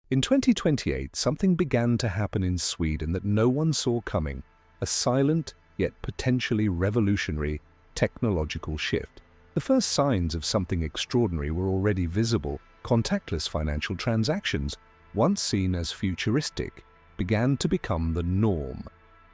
In 2028, something began to happen in Sweden that no one saw coming, a silent yet potentially revolutionary technological shift. The first signs of something extraordinary were already visible. Contactless financial transactions, once seen as futuristic, began to become the norm.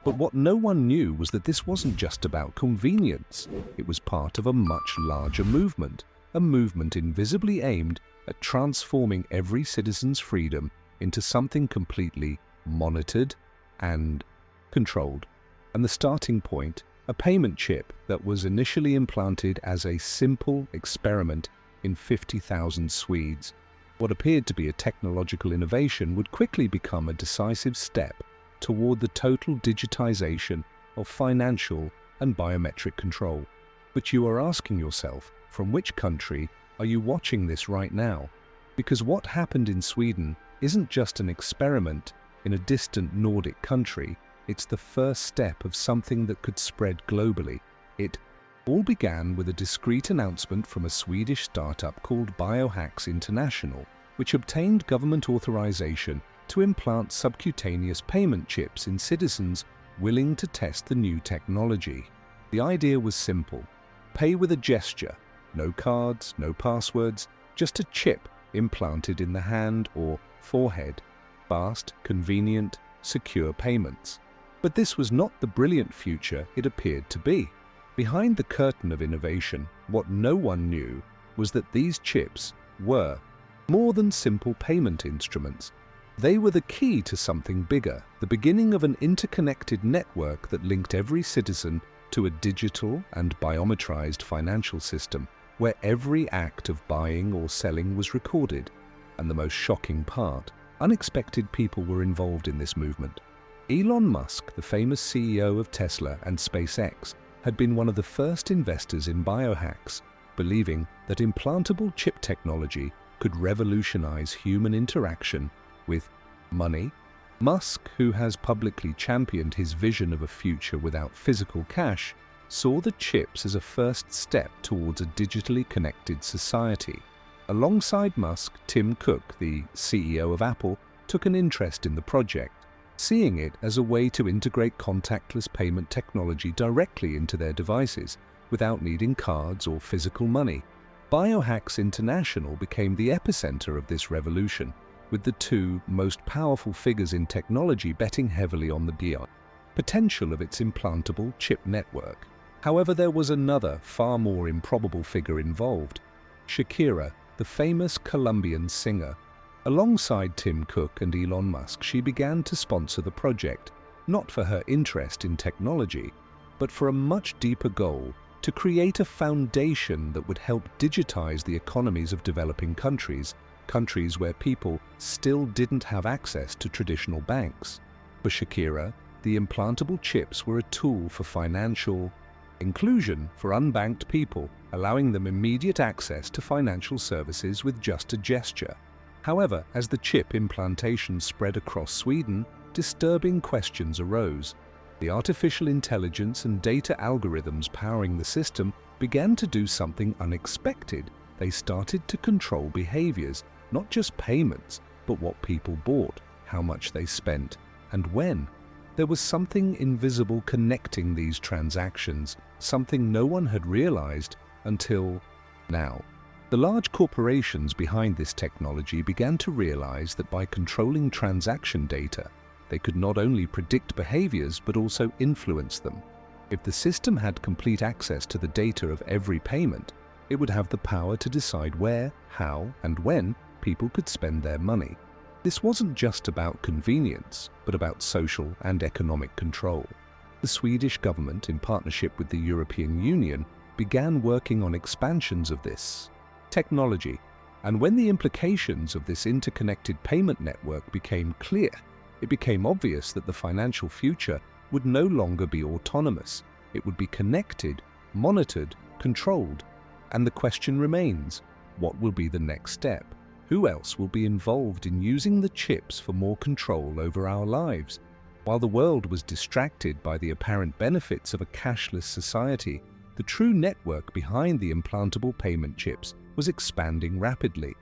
But what no one knew was that this wasn't just about convenience. It was part of a much larger movement, a movement invisibly aimed at transforming every citizen's freedom into something completely monitored and controlled. And the starting point, a payment chip that was initially implanted as a simple experiment in 50,000 Swedes. What appeared to be a technological innovation would quickly become a decisive step toward the total digitization of financial and biometric control. But you are asking yourself, from which country are you watching this right now? Because what happened in Sweden isn't just an experiment in a distant Nordic country, it's the first step of something that could spread globally. It all began with a discreet announcement from a Swedish startup called Biohacks International, which obtained government authorization to implant subcutaneous payment chips in citizens willing to test the new technology. The idea was simple: pay with a gesture, no cards, no passwords, just a chip implanted in the hand or forehead. Fast, convenient, secure payments. But this was not the brilliant future it appeared to be. Behind the curtain of innovation, what no one knew was that these chips were more than simple payment instruments. They were the key to something bigger, the beginning of an interconnected network that linked every citizen to a digital and biometrized financial system where every act of buying or selling was recorded. And the most shocking part, unexpected people were involved in this movement. Elon Musk, the famous CEO of Tesla and SpaceX, had been one of the first investors in biohacks, believing that implantable chip technology could revolutionize human interaction with money. Musk, who has publicly championed his vision of a future without physical cash, saw the chips as a first step towards a digitally connected society. Alongside Musk, Tim Cook, the CEO of Apple, took an interest in the project, seeing it as a way to integrate contactless payment technology directly into their devices without needing cards or physical money. Biohacks International became the epicenter of this revolution, with the two most powerful figures in technology betting heavily on the potential of its implantable chip network. However, there was another, far more improbable figure involved: Shakira, the famous Colombian singer. Alongside Tim Cook and Elon Musk, she began to sponsor the project, not for her interest in technology, but for a much deeper goal: to create a foundation that would help digitize the economies of developing countries where people still didn't have access to traditional banks. For Shakira, the implantable chips were a tool for financial inclusion for unbanked people, allowing them immediate access to financial services with just a gesture. However, as the chip implantation spread across Sweden, disturbing questions arose. The artificial intelligence and data algorithms powering the system began to do something unexpected. They started to control behaviors, not just payments, but what people bought, how much they spent, and when. There was something invisible connecting these transactions, something no one had realized until now. The large corporations behind this technology began to realize that by controlling transaction data, they could not only predict behaviors but also influence them. If the system had complete access to the data of every payment, it would have the power to decide where, how, and when people could spend their money. This wasn't just about convenience, but about social and economic control. The Swedish government, in partnership with the European Union, began working on expansions of this technology. And when the implications of this interconnected payment network became clear, it became obvious that the financial future would no longer be autonomous. It would be connected, monitored, controlled. And the question remains, what will be the next step? Who else will be involved in using the chips for more control over our lives? While the world was distracted by the apparent benefits of a cashless society, the true network behind the implantable payment chips was expanding rapidly.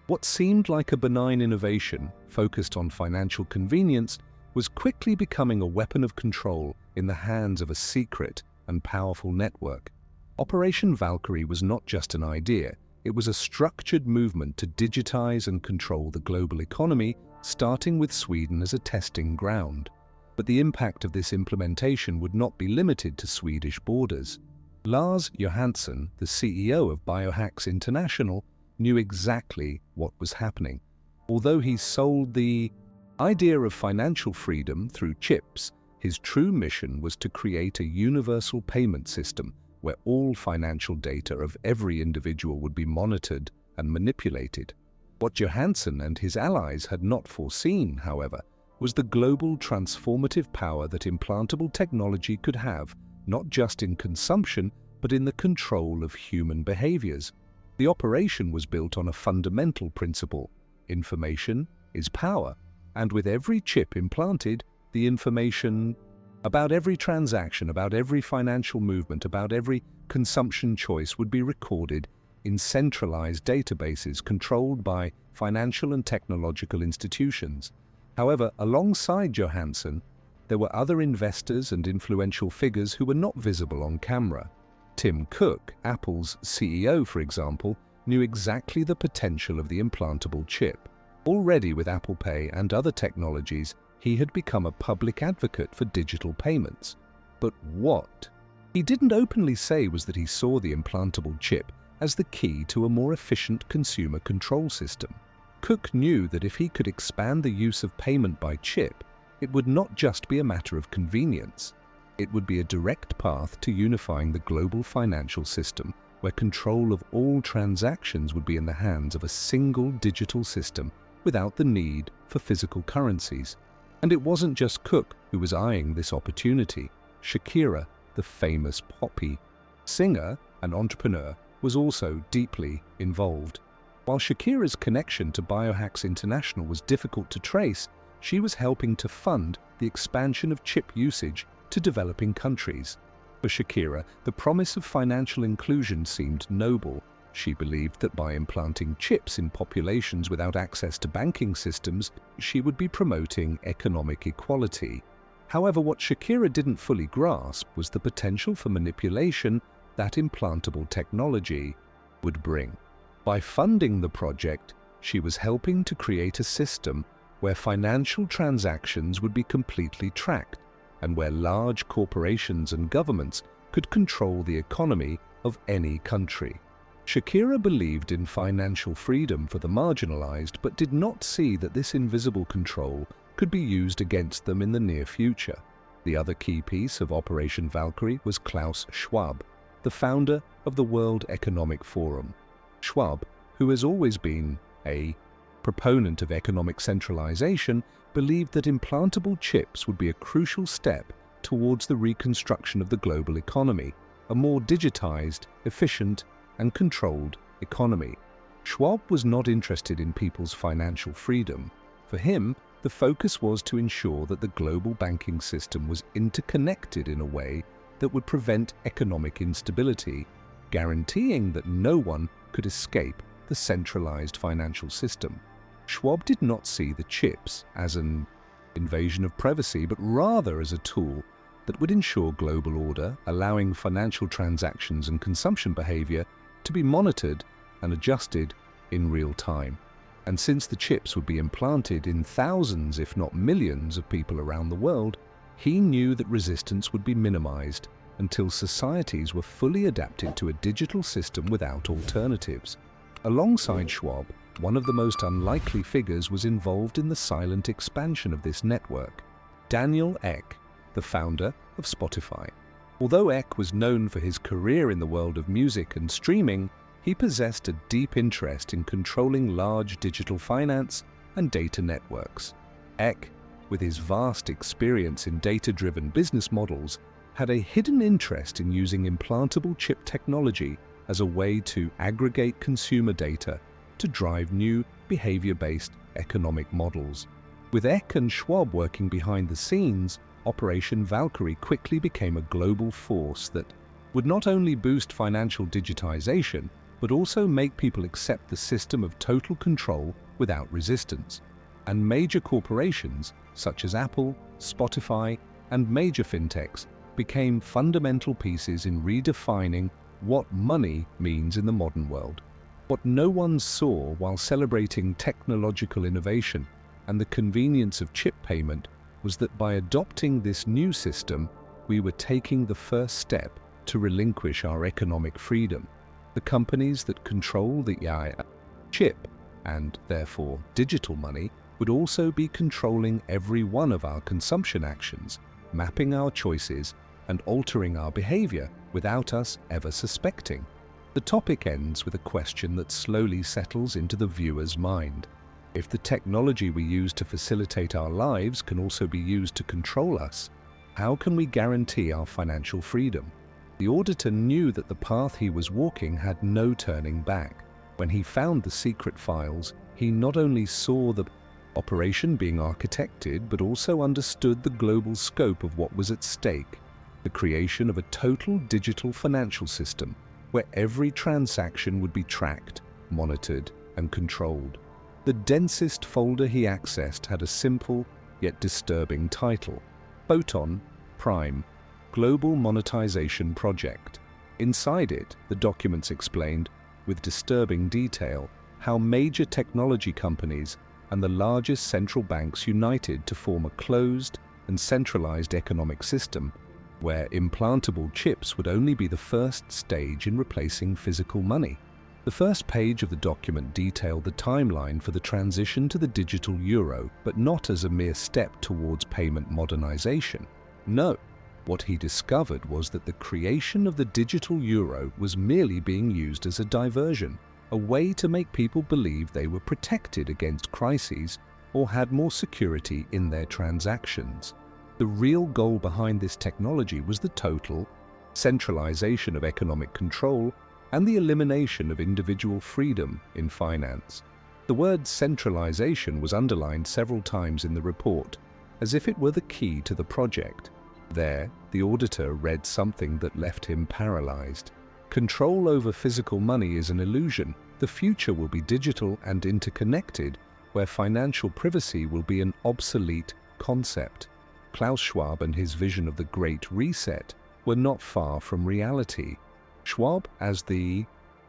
What seemed like a benign innovation focused on financial convenience was quickly becoming a weapon of control in the hands of a secret and powerful network. Operation Valkyrie was not just an idea, it was a structured movement to digitize and control the global economy, starting with Sweden as a testing ground. But the impact of this implementation would not be limited to Swedish borders. Lars Johansson, the CEO of Biohacks International, knew exactly what was happening. Although he sold the idea of financial freedom through chips, his true mission was to create a universal payment system where all financial data of every individual would be monitored and manipulated. What Johansson and his allies had not foreseen, however, was the global transformative power that implantable technology could have, not just in consumption, but in the control of human behaviors. The operation was built on a fundamental principle: information is power, and with every chip implanted, the information about every transaction, about every financial movement, about every consumption choice would be recorded in centralized databases controlled by financial and technological institutions. However, alongside Johansson, there were other investors and influential figures who were not visible on camera. Tim Cook, Apple's CEO, for example, knew exactly the potential of the implantable chip. Already with Apple Pay and other technologies, he had become a public advocate for digital payments. But what he didn't openly say was that he saw the implantable chip as the key to a more efficient consumer control system. Cook knew that if he could expand the use of payment by chip, it would not just be a matter of convenience. It would be a direct path to unifying the global financial system, where control of all transactions would be in the hands of a single digital system without the need for physical currencies. And it wasn't just Cook who was eyeing this opportunity. Shakira, the famous poppy singer and entrepreneur, was also deeply involved. While Shakira's connection to Biohacks International was difficult to trace, she was helping to fund the expansion of chip usage to developing countries. For Shakira, the promise of financial inclusion seemed noble. She believed that by implanting chips in populations without access to banking systems, she would be promoting economic equality. However, what Shakira didn't fully grasp was the potential for manipulation that implantable technology would bring. By funding the project, she was helping to create a system where financial transactions would be completely tracked and where large corporations and governments could control the economy of any country. Shakira believed in financial freedom for the marginalized, but did not see that this invisible control could be used against them in the near future. The other key piece of Operation Valkyrie was Klaus Schwab, the founder of the World Economic Forum. Schwab, who has always been a proponent of economic centralization, believed that implantable chips would be a crucial step towards the reconstruction of the global economy, a more digitized, efficient, and controlled economy. Schwab was not interested in people's financial freedom. For him, the focus was to ensure that the global banking system was interconnected in a way that would prevent economic instability, guaranteeing that no one could escape the centralized financial system. Schwab did not see the chips as an invasion of privacy, but rather as a tool that would ensure global order, allowing financial transactions and consumption behavior to be monitored and adjusted in real time. And since the chips would be implanted in thousands, if not millions, of people around the world, he knew that resistance would be minimized until societies were fully adapted to a digital system without alternatives. Alongside Schwab, one of the most unlikely figures was involved in the silent expansion of this network: Daniel Ek, the founder of Spotify. Although Ek was known for his career in the world of music and streaming, he possessed a deep interest in controlling large digital finance and data networks. Ek, with his vast experience in data-driven business models, had a hidden interest in using implantable chip technology as a way to aggregate consumer data to drive new behavior-based economic models. With Ek and Schwab working behind the scenes, Operation Valkyrie quickly became a global force that would not only boost financial digitization, but also make people accept the system of total control without resistance. And major corporations, such as Apple, Spotify, and major fintechs, became fundamental pieces in redefining what money means in the modern world. What no one saw while celebrating technological innovation and the convenience of chip payment was that by adopting this new system, we were taking the first step to relinquish our economic freedom. The companies that control the chip, and therefore digital money, would also be controlling every one of our consumption actions, mapping our choices and altering our behavior without us ever suspecting. The topic ends with a question that slowly settles into the viewer's mind. If the technology we use to facilitate our lives can also be used to control us, how can we guarantee our financial freedom? The auditor knew that the path he was walking had no turning back. When he found the secret files, he not only saw the operation being architected, but also understood the global scope of what was at stake: the creation of a total digital financial system where every transaction would be tracked, monitored, and controlled. The densest folder he accessed had a simple yet disturbing title: Photon Prime Global Monetization Project. Inside it, the documents explained, with disturbing detail, how major technology companies and the largest central banks united to form a closed and centralized economic system where implantable chips would only be the first stage in replacing physical money. The first page of the document detailed the timeline for the transition to the digital euro, but not as a mere step towards payment modernization. No, what he discovered was that the creation of the digital euro was merely being used as a diversion, a way to make people believe they were protected against crises or had more security in their transactions. The real goal behind this technology was the total centralization of economic control and the elimination of individual freedom in finance. The word centralization was underlined several times in the report, as if it were the key to the project. There, the auditor read something that left him paralyzed. Control over physical money is an illusion. The future will be digital and interconnected, where financial privacy will be an obsolete concept. Klaus Schwab and his vision of the Great Reset were not far from reality. Schwab, as the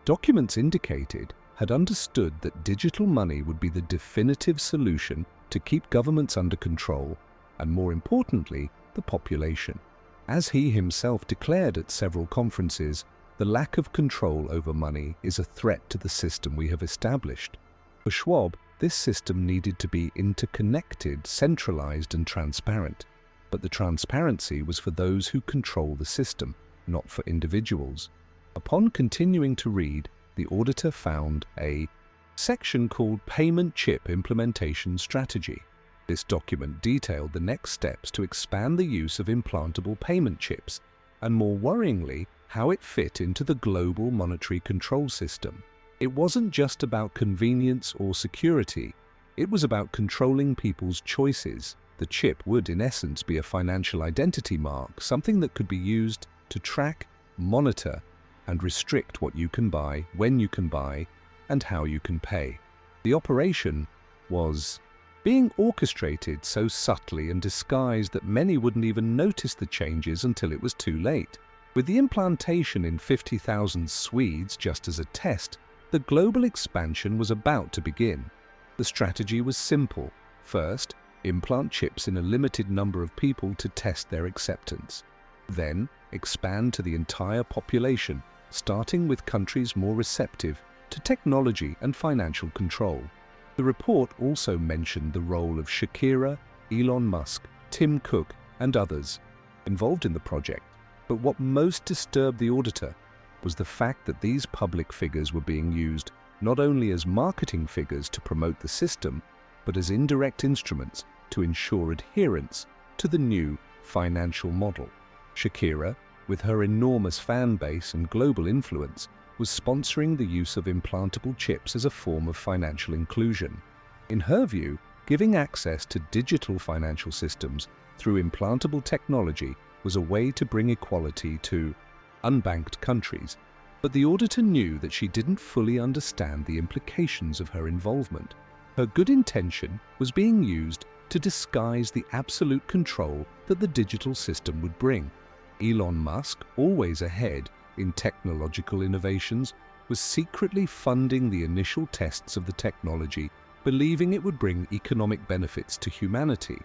documents indicated, had understood that digital money would be the definitive solution to keep governments under control and, more importantly, the population. As he himself declared at several conferences, the lack of control over money is a threat to the system we have established. For Schwab, this system needed to be interconnected, centralized, and transparent. But the transparency was for those who control the system, not for individuals. Upon continuing to read, the auditor found a section called Payment Chip Implementation Strategy. This document detailed the next steps to expand the use of implantable payment chips, and more worryingly, how it fit into the global monetary control system. It wasn't just about convenience or security, it was about controlling people's choices. The chip would, in essence, be a financial identity mark, something that could be used to track, monitor, and restrict what you can buy, when you can buy, and how you can pay. The operation was being orchestrated so subtly and disguised that many wouldn't even notice the changes until it was too late. With the implantation in 50,000 Swedes just as a test, the global expansion was about to begin. The strategy was simple. First, implant chips in a limited number of people to test their acceptance. Then, expand to the entire population, starting with countries more receptive to technology and financial control. The report also mentioned the role of Shakira, Elon Musk, Tim Cook, and others involved in the project. But what most disturbed the auditor was the fact that these public figures were being used not only as marketing figures to promote the system, but as indirect instruments to ensure adherence to the new financial model. Shakira, with her enormous fan base and global influence, was sponsoring the use of implantable chips as a form of financial inclusion. In her view, giving access to digital financial systems through implantable technology was a way to bring equality to unbanked countries. But the auditor knew that she didn't fully understand the implications of her involvement. Her good intention was being used to disguise the absolute control that the digital system would bring. Elon Musk, always ahead in technological innovations, was secretly funding the initial tests of the technology, believing it would bring economic benefits to humanity.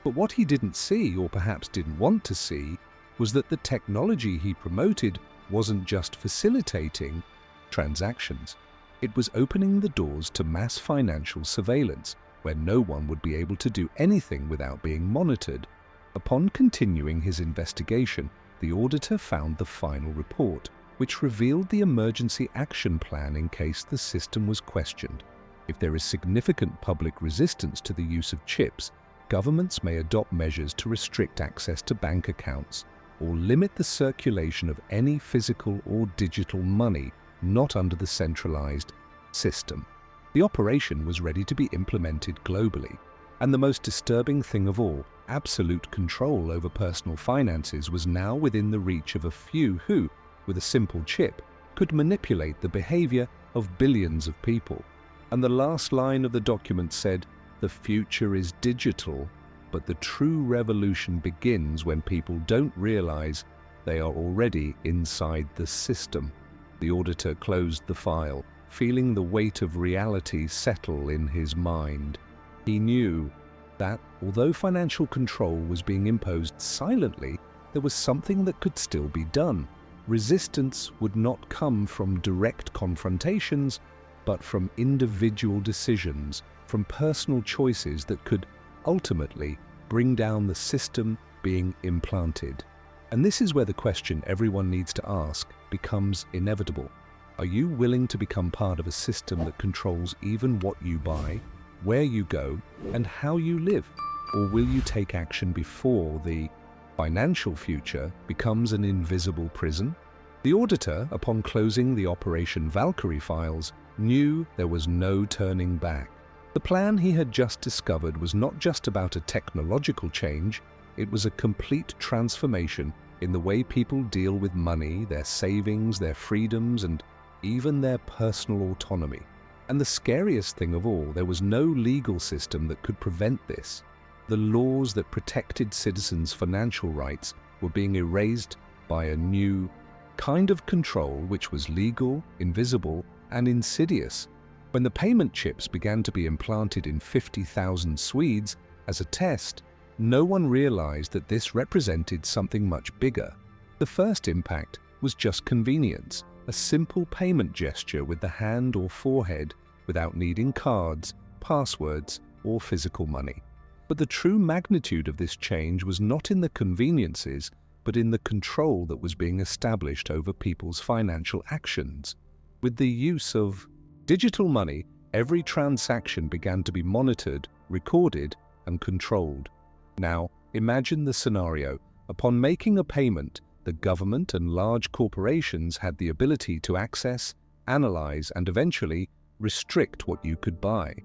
But what he didn't see, or perhaps didn't want to see, was that the technology he promoted wasn't just facilitating transactions. It was opening the doors to mass financial surveillance, where no one would be able to do anything without being monitored. Upon continuing his investigation, the auditor found the final report, which revealed the emergency action plan in case the system was questioned. If there is significant public resistance to the use of chips, governments may adopt measures to restrict access to bank accounts or limit the circulation of any physical or digital money not under the centralized system. The operation was ready to be implemented globally, and the most disturbing thing of all, absolute control over personal finances was now within the reach of a few who, with a simple chip, could manipulate the behavior of billions of people. And the last line of the document said, "The future is digital, but the true revolution begins when people don't realize they are already inside the system." The auditor closed the file, feeling the weight of reality settle in his mind. He knew that, although financial control was being imposed silently, there was something that could still be done. Resistance would not come from direct confrontations, but from individual decisions, from personal choices that could ultimately bring down the system being implanted. And this is where the question everyone needs to ask becomes inevitable. Are you willing to become part of a system that controls even what you buy, where you go, and how you live? Or will you take action before the financial future becomes an invisible prison? The auditor, upon closing the Operation Valkyrie files, knew there was no turning back. The plan he had just discovered was not just about a technological change, it was a complete transformation in the way people deal with money, their savings, their freedoms, and even their personal autonomy. And the scariest thing of all, there was no legal system that could prevent this. The laws that protected citizens' financial rights were being erased by a new kind of control which was legal, invisible, and insidious. When the payment chips began to be implanted in 50,000 Swedes as a test, no one realized that this represented something much bigger. The first impact was just convenience, a simple payment gesture with the hand or forehead without needing cards, passwords, or physical money. But the true magnitude of this change was not in the conveniences, but in the control that was being established over people's financial actions. With the use of digital money, every transaction began to be monitored, recorded, and controlled. Now, imagine the scenario. Upon making a payment, the government and large corporations had the ability to access, analyze, and eventually restrict what you could buy.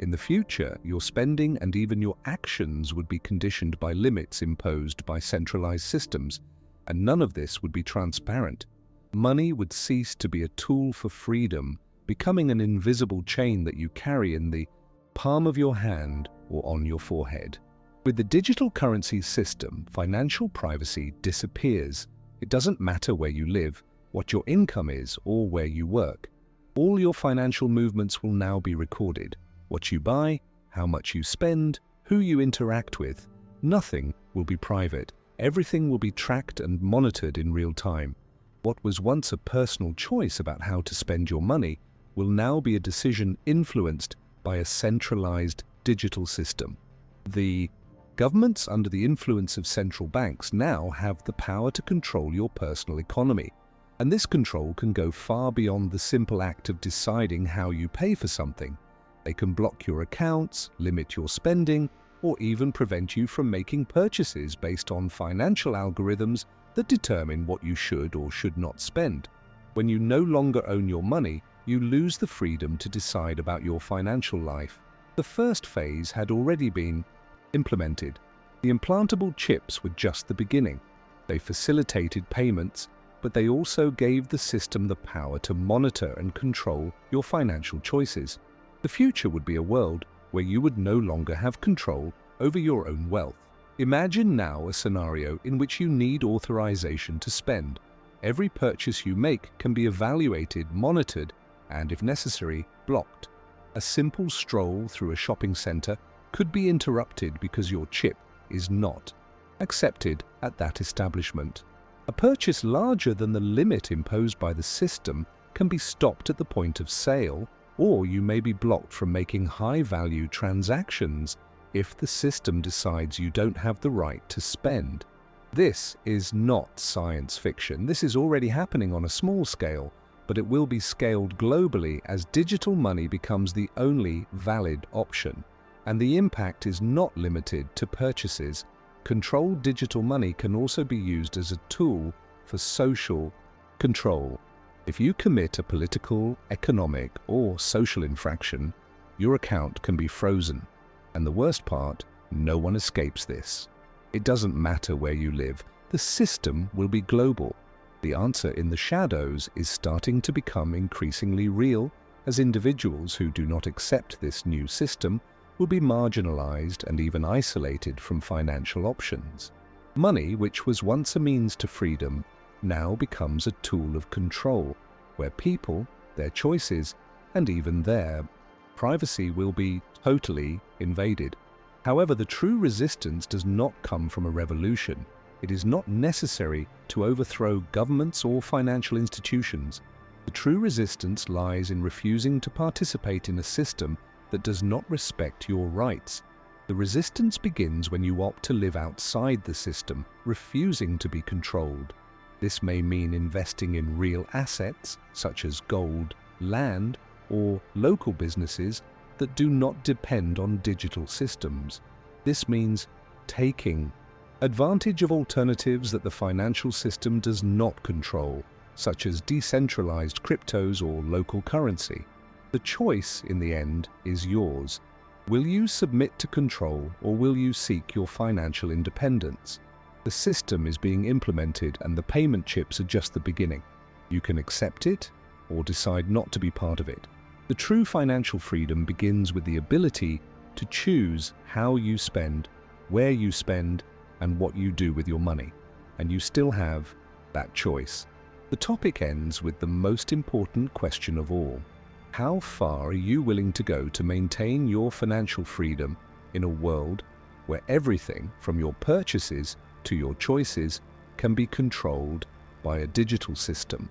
In the future, your spending and even your actions would be conditioned by limits imposed by centralized systems, and none of this would be transparent. Money would cease to be a tool for freedom, becoming an invisible chain that you carry in the palm of your hand or on your forehead. With the digital currency system, financial privacy disappears. It doesn't matter where you live, what your income is, or where you work. All your financial movements will now be recorded. What you buy, how much you spend, who you interact with. Nothing will be private. Everything will be tracked and monitored in real time. What was once a personal choice about how to spend your money will now be a decision influenced by a centralized digital system. The governments under the influence of central banks now have the power to control your personal economy. And this control can go far beyond the simple act of deciding how you pay for something. They can block your accounts, limit your spending, or even prevent you from making purchases based on financial algorithms that determine what you should or should not spend. When you no longer own your money, you lose the freedom to decide about your financial life. The first phase had already been implemented. The implantable chips were just the beginning. They facilitated payments, but they also gave the system the power to monitor and control your financial choices. The future would be a world where you would no longer have control over your own wealth. Imagine now a scenario in which you need authorization to spend. Every purchase you make can be evaluated, monitored, and, if necessary, blocked. A simple stroll through a shopping center could be interrupted because your chip is not accepted at that establishment. A purchase larger than the limit imposed by the system can be stopped at the point of sale, or you may be blocked from making high-value transactions if the system decides you don't have the right to spend. This is not science fiction. This is already happening on a small scale, but it will be scaled globally as digital money becomes the only valid option. And the impact is not limited to purchases. Controlled digital money can also be used as a tool for social control. If you commit a political, economic, or social infraction, your account can be frozen. And the worst part, no one escapes this. It doesn't matter where you live, the system will be global. The answer in the shadows is starting to become increasingly real, as individuals who do not accept this new system will be marginalized and even isolated from financial options. Money, which was once a means to freedom, now becomes a tool of control, where people, their choices, and even their privacy will be totally invaded. However, the true resistance does not come from a revolution. It is not necessary to overthrow governments or financial institutions. The true resistance lies in refusing to participate in a system that does not respect your rights. The resistance begins when you opt to live outside the system, refusing to be controlled. This may mean investing in real assets, such as gold, land, or local businesses that do not depend on digital systems. This means taking advantage of alternatives that the financial system does not control, such as decentralized cryptos or local currency. The choice, in the end, is yours. Will you submit to control, or will you seek your financial independence? The system is being implemented and the payment chips are just the beginning. You can accept it or decide not to be part of it. The true financial freedom begins with the ability to choose how you spend, where you spend, and what you do with your money. And you still have that choice. The topic ends with the most important question of all. How far are you willing to go to maintain your financial freedom in a world where everything from your purchases to your choices can be controlled by a digital system?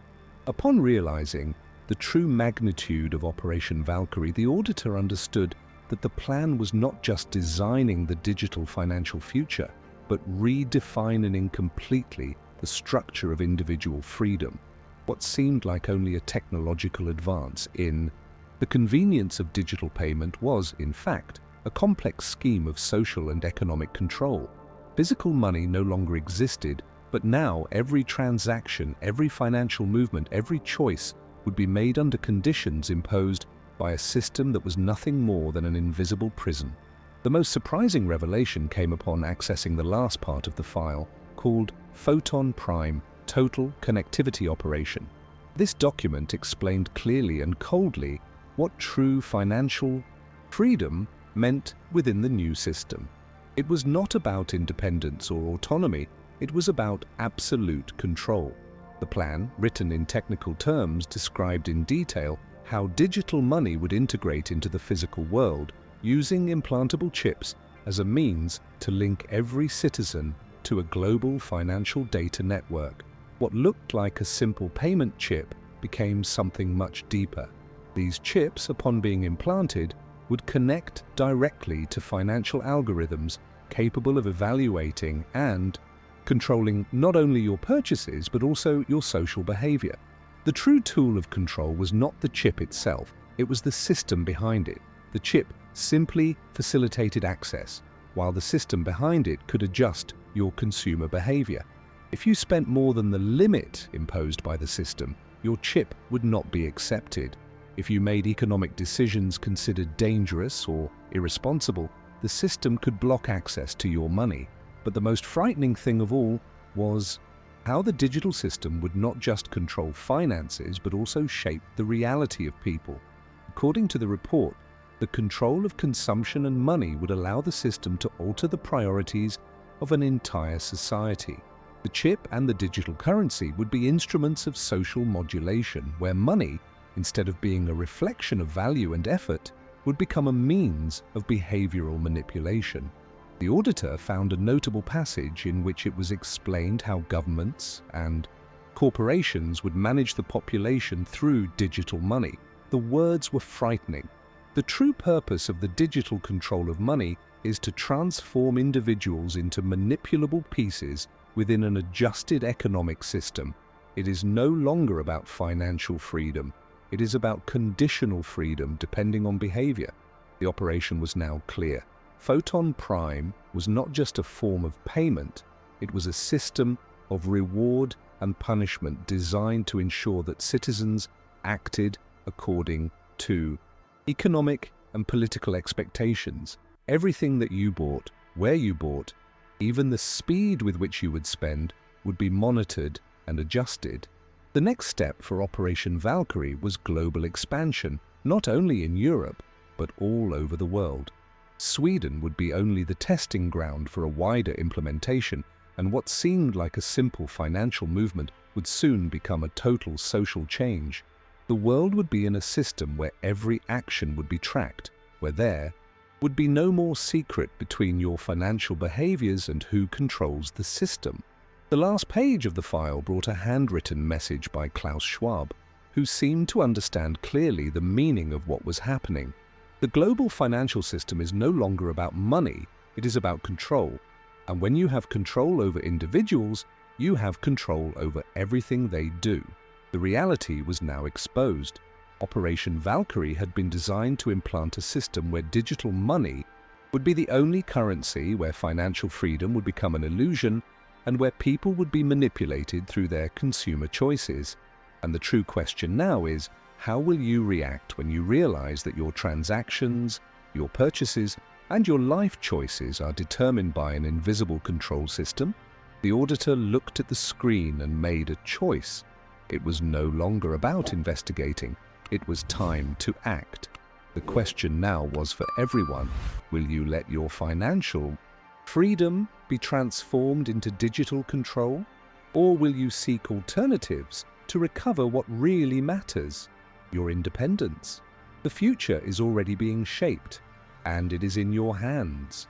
Upon realizing the true magnitude of Operation Valkyrie, the auditor understood that the plan was not just designing the digital financial future, but redefining completely the structure of individual freedom. What seemed like only a technological advance in the convenience of digital payment was, in fact, a complex scheme of social and economic control. Physical money no longer existed, but now every transaction, every financial movement, every choice would be made under conditions imposed by a system that was nothing more than an invisible prison. The most surprising revelation came upon accessing the last part of the file, called Photon Prime Total Connectivity Operation. This document explained clearly and coldly what true financial freedom meant within the new system. It was not about independence or autonomy, it was about absolute control. The plan, written in technical terms, described in detail how digital money would integrate into the physical world, using implantable chips as a means to link every citizen to a global financial data network. What looked like a simple payment chip became something much deeper. These chips, upon being implanted, would connect directly to financial algorithms capable of evaluating and controlling not only your purchases but also your social behavior. The true tool of control was not the chip itself, it was the system behind it. The chip simply facilitated access, while the system behind it could adjust your consumer behavior. If you spent more than the limit imposed by the system, your chip would not be accepted. If you made economic decisions considered dangerous or irresponsible, the system could block access to your money. But the most frightening thing of all was how the digital system would not just control finances but also shape the reality of people. According to the report, the control of consumption and money would allow the system to alter the priorities of an entire society. The chip and the digital currency would be instruments of social modulation, where money, instead of being a reflection of value and effort, would become a means of behavioral manipulation. The auditor found a notable passage in which it was explained how governments and corporations would manage the population through digital money. The words were frightening. The true purpose of the digital control of money is to transform individuals into manipulable pieces within an adjusted economic system. It is no longer about financial freedom. It is about conditional freedom depending on behavior. The operation was now clear. Photon Prime was not just a form of payment, it was a system of reward and punishment designed to ensure that citizens acted according to economic and political expectations. Everything that you bought, where you bought, even the speed with which you would spend, would be monitored and adjusted. The next step for Operation Valkyrie was global expansion, not only in Europe, but all over the world. Sweden would be only the testing ground for a wider implementation, and what seemed like a simple financial movement would soon become a total social change. The world would be in a system where every action would be tracked, where there would be no more secret between your financial behaviors and who controls the system. The last page of the file brought a handwritten message by Klaus Schwab, who seemed to understand clearly the meaning of what was happening. The global financial system is no longer about money, it is about control. And when you have control over individuals, you have control over everything they do. The reality was now exposed. Operation Valkyrie had been designed to implant a system where digital money would be the only currency, where financial freedom would become an illusion, and where people would be manipulated through their consumer choices. And the true question now is, how will you react when you realize that your transactions, your purchases, and your life choices are determined by an invisible control system? The auditor looked at the screen and made a choice. It was no longer about investigating. It was time to act. The question now was for everyone: will you let your financial freedom be transformed into digital control? Or will you seek alternatives to recover what really matters? Your independence. The future is already being shaped, and it is in your hands.